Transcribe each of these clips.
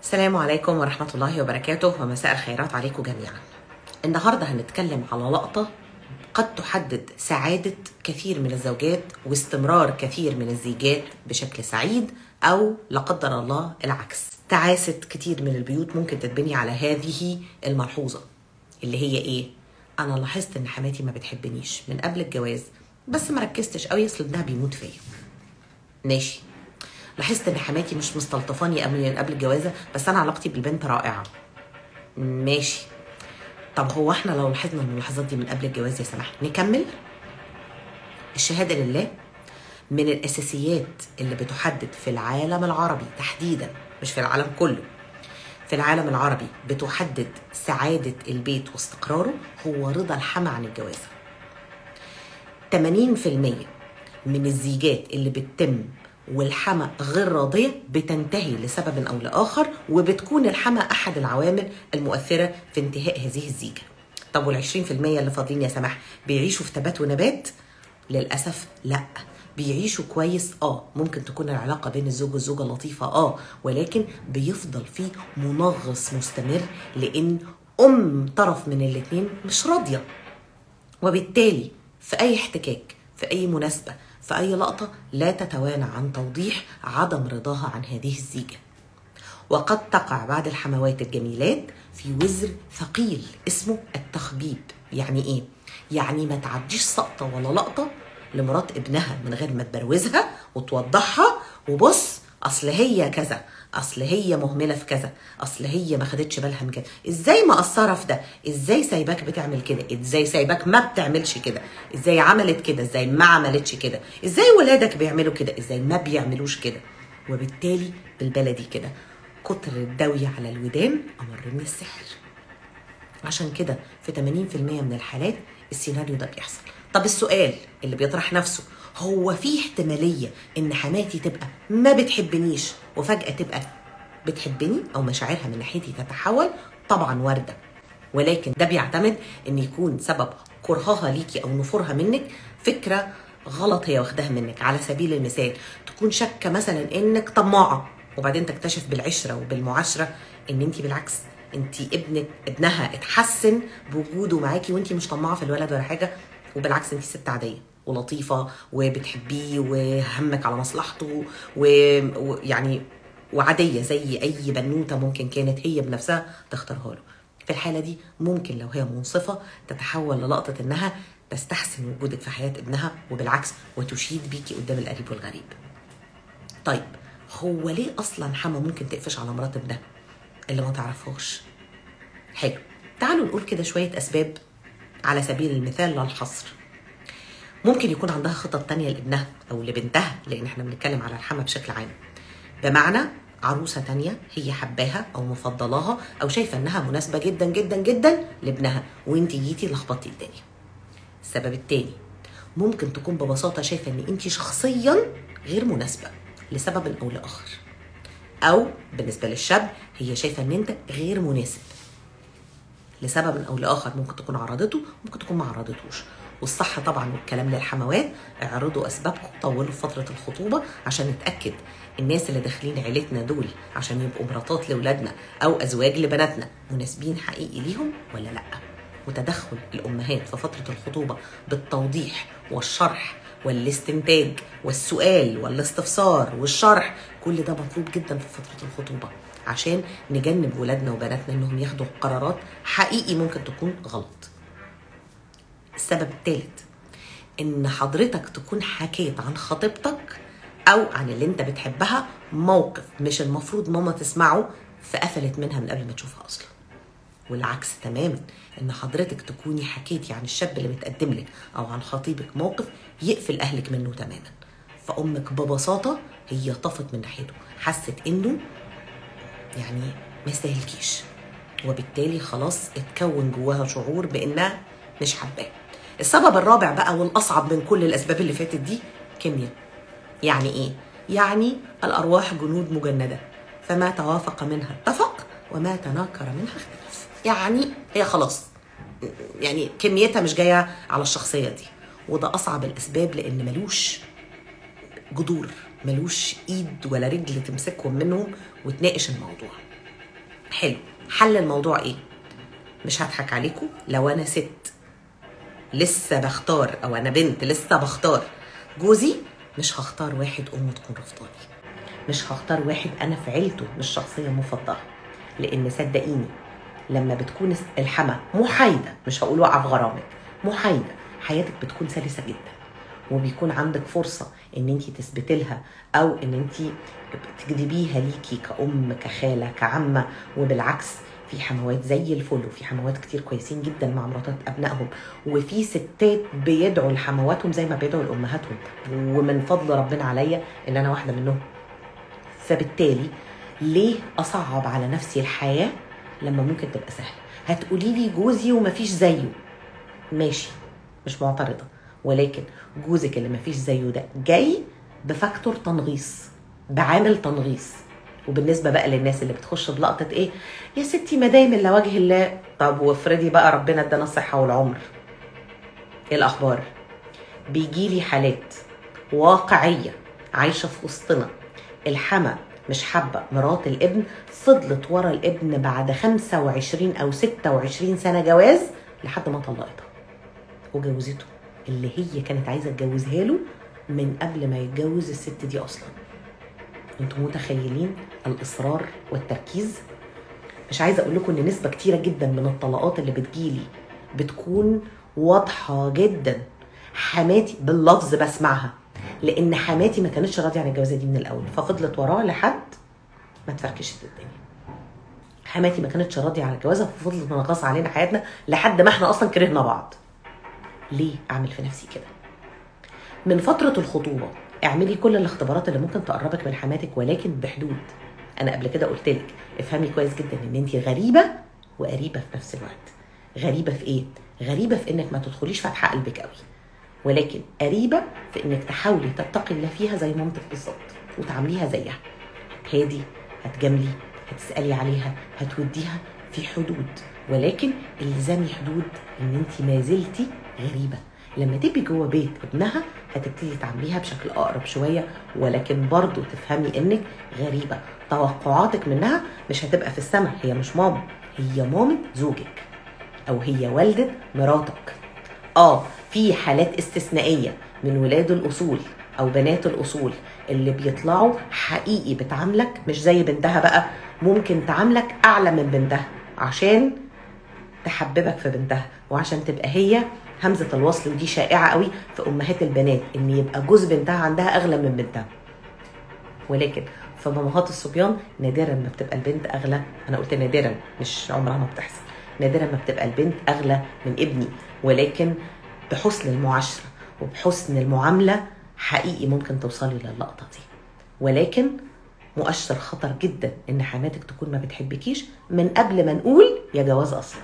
السلام عليكم ورحمة الله وبركاته ومساء الخيرات عليكم جميعا. النهاردة هنتكلم على لقطة قد تحدد سعادة كثير من الزوجات واستمرار كثير من الزيجات بشكل سعيد، أو لا قدر الله العكس. تعاسة كتير من البيوت ممكن تتبني على هذه الملحوظة اللي هي إيه؟ أنا لاحظت إن حماتي ما بتحبنيش من قبل الجواز، بس ما ركزتش قوي أصل ابنها بيموت فيا. ماشي. لاحظت ان حماتي مش مستلطفاني قوي من قبل الجوازه، بس انا علاقتي بالبنت رائعه. ماشي. طب هو احنا لو لاحظنا الملاحظات دي من قبل الجواز يا سماح نكمل؟ الشهاده لله من الاساسيات اللي بتحدد في العالم العربي تحديدا، مش في العالم كله، في العالم العربي بتحدد سعاده البيت واستقراره هو رضا الحما عن الجوازه. 80% من الزيجات اللي بتتم والحما غير راضية بتنتهي لسبب أو لآخر، وبتكون الحما أحد العوامل المؤثرة في انتهاء هذه الزيجة. طب وال20% اللي فاضلين يا سماح بيعيشوا في تبات ونبات؟ للأسف لا، بيعيشوا كويس. ممكن تكون العلاقة بين الزوج والزوجة لطيفة، ولكن بيفضل فيه منغص مستمر لأن طرف من الاتنين مش راضية، وبالتالي في أي احتكاك، في أي مناسبة، في أي لقطة لا تتوانى عن توضيح عدم رضاها عن هذه الزيجة. وقد تقع بعض الحموات الجميلات في وزر ثقيل اسمه التخبيب. يعني إيه؟ يعني ما تعديش سقطة ولا لقطة لمرات ابنها من غير ما تبروزها وتوضحها، وبص أصل هي كذا، أصل هي مهملة في كذا، أصل هي ما خدتش بالها من كده، إزاي مقصرة في ده، إزاي سايباك بتعمل كده، إزاي سايباك ما بتعملش كده، إزاي عملت كده، إزاي ما عملتش كده، إزاي ولادك بيعملوا كده، إزاي ما بيعملوش كده. وبالتالي بالبلدي كده كتر الدوي على الودان أمر من السحر. عشان كده في 80% من الحالات السيناريو ده بيحصل. طب السؤال اللي بيطرح نفسه، هو في احتمالية ان حماتي تبقى ما بتحبنيش وفجأة تبقى بتحبني او مشاعرها من ناحيتي تتحول؟ طبعا واردة، ولكن ده بيعتمد ان يكون سبب كرهها ليكي او نفورها منك فكرة غلط هي واخداها منك. على سبيل المثال تكون شاكة مثلا انك طماعة، وبعدين تكتشف بالعشرة وبالمعاشرة ان انت بالعكس، انت ابنها اتحسن بوجوده معاكي وانت مش طماعة في الولد ولا حاجة، وبالعكس انت ست عادية ولطيفة وبتحبيه وهمك على مصلحته ويعني وعادية زي أي بنوتة ممكن كانت هي بنفسها تختارها له. في الحالة دي ممكن لو هي منصفة تتحول للقطة إنها تستحسن وجودك في حياة ابنها، وبالعكس وتشيد بيكي قدام القريب والغريب. طيب هو ليه أصلا حما ممكن تقفش على مرات ابنها اللي ما تعرفهاش؟ حلو، تعالوا نقول كده شوية أسباب على سبيل المثال لا الحصر. ممكن يكون عندها خطط تانية لابنها أو لبنتها، لأن احنا بنتكلم على الحما بشكل عام، بمعنى عروسة تانية هي حباها أو مفضلاها أو شايفة أنها مناسبة جدا جدا جدا لابنها، وانتي جيتي لخبطتي الدنيا. السبب التاني ممكن تكون ببساطة شايفة أن انتي شخصيا غير مناسبة لسبب أو لآخر، أو بالنسبة للشاب هي شايفة أن انت غير مناسب لسبب أو لآخر. ممكن تكون عرضته، ممكن تكون ما عرضتوش. والصح طبعا والكلام للحموات، اعرضوا اسبابكم، طولوا فتره الخطوبه عشان نتاكد الناس اللي داخلين عيلتنا دول عشان يبقوا مراتات لاولادنا او ازواج لبناتنا مناسبين حقيقي ليهم ولا لا. وتدخل الامهات في فتره الخطوبه بالتوضيح والشرح والاستنتاج والسؤال والاستفسار والشرح، كل ده مطلوب جدا في فتره الخطوبه عشان نجنب ولادنا وبناتنا انهم ياخدوا قرارات حقيقي ممكن تكون غلط. السبب الثالث ان حضرتك تكون حكيت عن خطيبتك او عن اللي انت بتحبها موقف مش المفروض ماما تسمعه فقفلت منها من قبل ما تشوفها اصلا. والعكس تماما، ان حضرتك تكوني حكيتي عن الشاب اللي متقدم لك او عن خطيبك موقف يقفل اهلك منه تماما، فامك ببساطه هي طفت من ناحيته، حست انه يعني ما يستاهلكيش، وبالتالي خلاص اتكون جواها شعور بانها مش حباه. السبب الرابع بقى والاصعب من كل الاسباب اللي فاتت دي، كيمياء. يعني ايه؟ يعني الارواح جنود مجنده، فما توافق منها اتفق وما تناكر منها اختلف. يعني هي خلاص يعني كميتها مش جايه على الشخصيه دي، وده اصعب الاسباب لان ملوش جذور، ملوش ايد ولا رجل تمسكهم منهم وتناقش الموضوع. حلو، حل الموضوع ايه؟ مش هضحك عليكم، لو انا ست لسه بختار او انا بنت لسه بختار جوزي، مش هختار واحد امه تكون رفضاني، مش هختار واحد انا في عيلته مش شخصيه مفضله. لان صدقيني لما بتكون الحما محايده، مش هقول واقعه في غرامك، محايده، حياتك بتكون سلسه جدا، وبيكون عندك فرصه ان انت تثبتي لها او ان انت تجذبيها ليكي كأم كخاله كعمه. وبالعكس في حموات زي الفل، وفي حموات كتير كويسين جدا مع مراتات ابنائهم، وفي ستات بيدعوا لحمواتهم زي ما بيدعوا لامهاتهم، ومن فضل ربنا عليا ان انا واحده منهم. فبالتالي ليه اصعب على نفسي الحياه لما ممكن تبقى سهله؟ هتقولي لي جوزي ومفيش زيه، ماشي مش معترضه، ولكن جوزك اللي مفيش زيه ده جاي بفاكتور تنغيص، بعامل تنغيص. وبالنسبه بقى للناس اللي بتخش بلقطه ايه يا ستي مدام الا وجه الله، طب وافرضي بقى ربنا ادانا الصحه والعمر، ايه الاخبار؟ بيجي لي حالات واقعيه عايشه في وسطنا، الحما مش حابه مرات الابن، فضلت ورا الابن بعد 25 او 26 سنه جواز لحد ما طلقتها وجوزته اللي هي كانت عايزه تجوزها له من قبل ما يتجوز الست دي اصلا. انتوا متخيلين الاصرار والتركيز؟ مش عايزه اقول لكم ان نسبه كتيره جدا من الطلاقات اللي بتجيلي بتكون واضحه جدا. حماتي باللفظ بسمعها، لان حماتي ما كانتش راضيه عن الجوازه دي من الاول، ففضلت وراه لحد ما تفركشت الدنيا. حماتي ما كانتش راضيه عن الجوازه، ففضلت منغصه علينا حياتنا لحد ما احنا اصلا كرهنا بعض. ليه اعمل في نفسي كده؟ من فتره الخطوبه اعملي كل الاختبارات اللي ممكن تقربك من حماتك، ولكن بحدود. انا قبل كده قلت لك افهمي كويس جدا ان انت غريبه وقريبه في نفس الوقت. غريبه في ايه؟ غريبه في انك ما تدخليش فاتحه قلبك قوي، ولكن قريبه في انك تحاولي تتقي الله فيها زي مامتك بالظبط وتعامليها زيها. هادي، هتجاملي، هتسالي عليها، هتوديها في حدود، ولكن الزمي حدود ان انت ما زلتي غريبه. لما تبقي جوه بيت ابنها هتبتدي تعامليها بشكل اقرب شويه، ولكن برضو تفهمي انك غريبه. توقعاتك منها مش هتبقى في السماء، هي مش ماما، هي مامة زوجك او هي والدة مراتك. في حالات استثنائيه من ولاد الاصول او بنات الاصول اللي بيطلعوا حقيقي بتعاملك مش زي بنتها، بقى ممكن تعاملك اعلى من بنتها عشان تحببك في بنتها وعشان تبقى هي همزه الوصل. ودي شائعه قوي في امهات البنات ان يبقى جوز بنتها عندها اغلى من بنتها، ولكن في مامهات الصبيان نادرا ما بتبقى البنت اغلى. انا قلت نادرا، مش عمرها ما بتحصل، نادرا ما بتبقى البنت اغلى من ابني، ولكن بحسن المعاشره وبحسن المعامله حقيقي ممكن توصلي للقطه دي. ولكن مؤشر خطر جدا ان حماتك تكون ما بتحبكيش من قبل ما نقول يا جواز اصلا.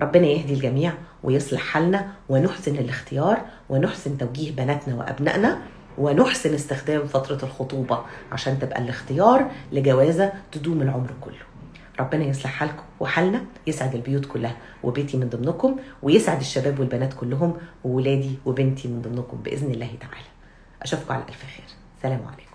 ربنا يهدي الجميع ويصلح حالنا، ونحسن الاختيار، ونحسن توجيه بناتنا وابنائنا، ونحسن استخدام فترة الخطوبة عشان تبقى الاختيار لجوازة تدوم العمر كله. ربنا يصلح حالكم وحالنا، يسعد البيوت كلها وبيتي من ضمنكم، ويسعد الشباب والبنات كلهم، وولادي وبنتي من ضمنكم بإذن الله تعالى. أشوفكم على ألف خير. سلام عليكم.